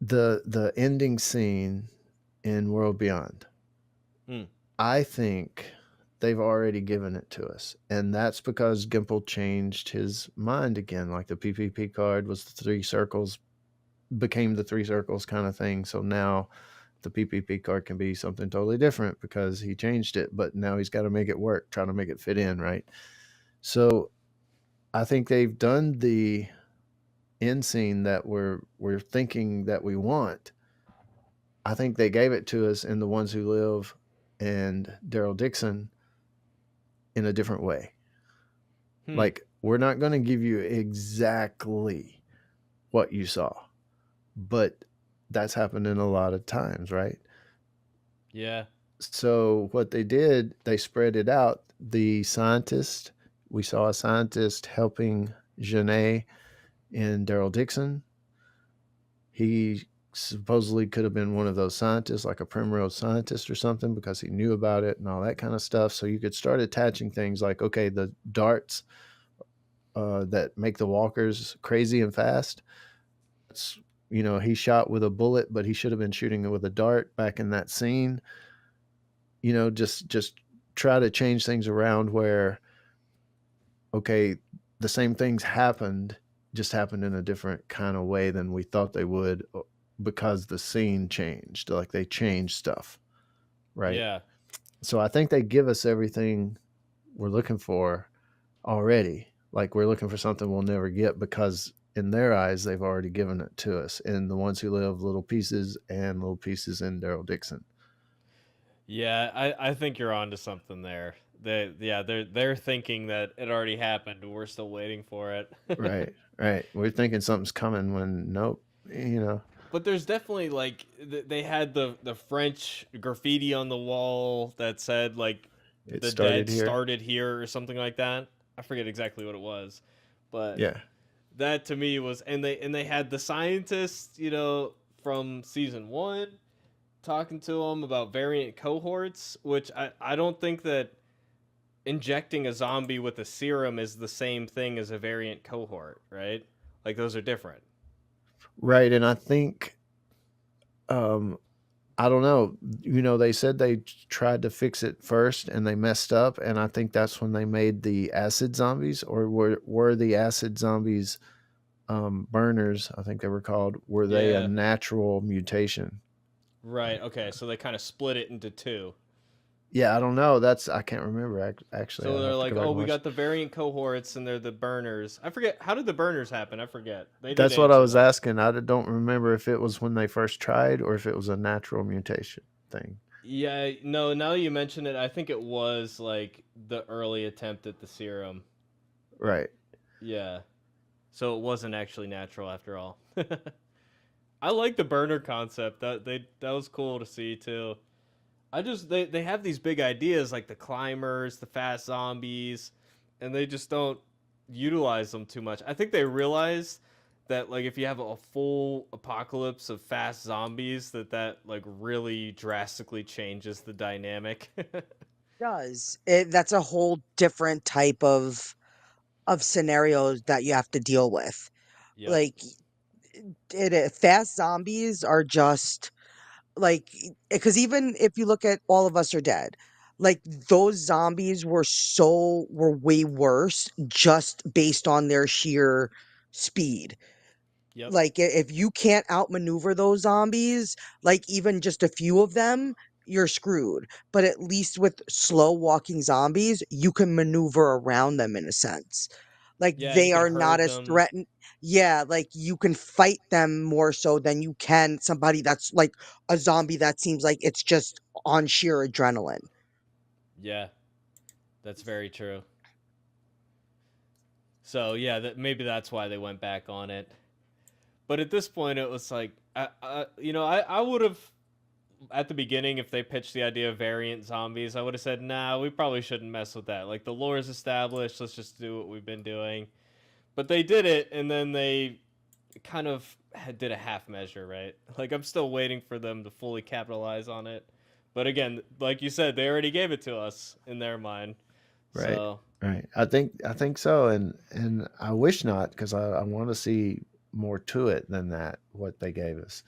the ending scene in World Beyond, Hmm. I think they've already given it to us, and that's because Gimple changed his mind again. Like the PPP card was the three circles, became the three circles kind of thing. So now the PPP card can be something totally different because he changed it, but now he's got to make it work, trying to make it fit in, right? So I think they've done the end scene that we're thinking that we want. I think they gave it to us in The Ones Who Live and Daryl Dixon in a different way. Hmm. Like, we're not going to give you exactly what you saw, but that's happened in a lot of times, right? Yeah. So, what they did, they spread it out. The scientist, we saw a scientist helping Janae and Daryl Dixon. He supposedly could have been one of those scientists, like a Primrose scientist or something, because he knew about it and all that kind of stuff. So, you could start attaching things like, okay, the darts that make the walkers crazy and fast. It's, he shot with a bullet, but he should have been shooting it with a dart back in that scene. Just try to change things around where, okay, the same things happened, just happened in a different kind of way than we thought they would because the scene changed. Like they changed stuff, right? Yeah. So I think they give us everything we're looking for already. Like we're looking for something we'll never get because in their eyes they've already given it to us. And The Ones Who Live, little pieces and little pieces in Daryl Dixon. Yeah, I think you're onto something there. They're thinking that it already happened and we're still waiting for it. Right, right. We're thinking something's coming when nope. You know, But there's definitely like they had the French graffiti on the wall that said like it the started dead here. started here or something like that. I forget exactly what it was, but Yeah, that to me was and they had the scientists, from season 1 talking to them about variant cohorts, which I don't think that injecting a zombie with a serum is the same thing as a variant cohort, right? Like those are different. right. And I think um, I don't know. They said they tried to fix it first and they messed up, and I think that's when they made the acid zombies, or were the acid zombies burners? I think they were called. Were they a Yeah. natural mutation? Right. Okay. So they kind of split it into two. Yeah, I don't know. That's I can't remember. Actually, So I'd they're have to like, go back oh, and we watch. got the variant cohorts and they're the burners. I forget. How did the burners happen? I forget. They did That's what I answer was that. asking. I don't remember if it was when they first tried or if it was a natural mutation thing. Yeah. No, now you mention it, I think it was like the early attempt at the serum. Right. Yeah. So it wasn't actually natural after all. I like the burner concept. That was cool to see too. They have these big ideas like the climbers, the fast zombies, and they just don't utilize them too much. I think they realize that like if you have a full apocalypse of fast zombies that like really drastically changes the dynamic. Does that's a whole different type of scenarios that you have to deal with. Yep. Like fast zombies are just like because even if you look at All of Us Are Dead, like those zombies were way worse just based on their sheer speed. Yep. Like if you can't outmaneuver those zombies, like even just a few of them, you're screwed. But at least with slow walking zombies, you can maneuver around them in a sense. Like Yeah, you they can are not herd as them. threatened. Yeah, like you can fight them more so than you can somebody that's like a zombie that seems like it's just on sheer adrenaline. Yeah, that's very true. So yeah, maybe that's why they went back on it. But at this point, it was like, I would have at the beginning, if they pitched the idea of variant zombies, I would have said, nah, we probably shouldn't mess with that. Like the lore is established, let's just do what we've been doing. But they did it, and then they kind of did a half measure, right? Like I'm still waiting for them to fully capitalize on it. But again, like you said, they already gave it to us in their mind. Right. So Right. I think so, and I wish not because I want to see more to it than that what they gave us.